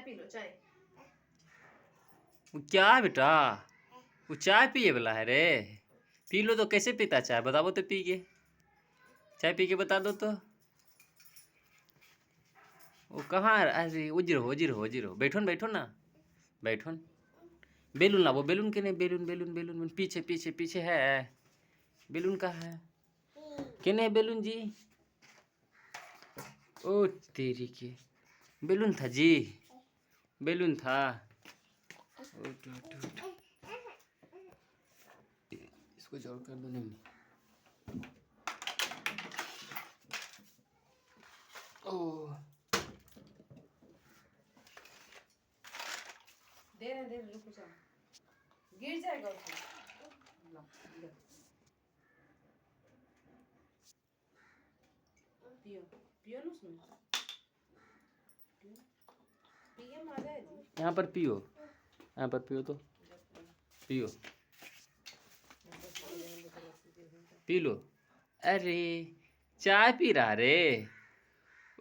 P low चाय। वो क्या है बेटा? वो चाय पिए वाला है रे। पी लो तो कैसे पीता चाय बताओ तो, पी के चाय पी के बता दो तो। वो कहाँ? अरे उजिरो उजिरो उजिरो, बैठो न बैठो ना, बैठो न। बेलून ला, वो बेलून के नहीं, बेलून बेलून बेलून पीछे पीछे पीछे है। बेलून का है के नहीं बेलून जी? ओ तेरी के, बेलून था जी, बेलून था। उठ उठ उठ, इसको जोड़ कर दो। नहीं ओ दे रहे रुको जाओ, गिर जाएगा उसमें। ला, ले। पियो पियो ना उसमें, पिए मजा है जी। यहाँ पर पियो, यहाँ पर पियो तो, पियो पी लो। अरे चाय पी रहा रे।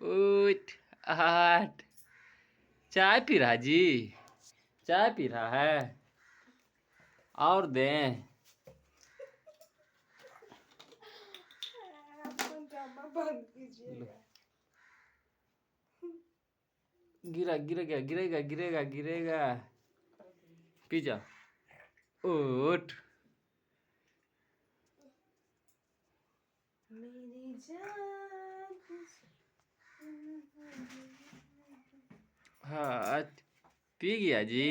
उठ आठ, चाय पी रहा जी, चाय पी रहा है। और दें? बंद कीजिएगा। गिरा गिरेगा गिरेगा गिरेगा गिरेगा। पी जा, उठ। मेरी जान हाँ पी गया जी।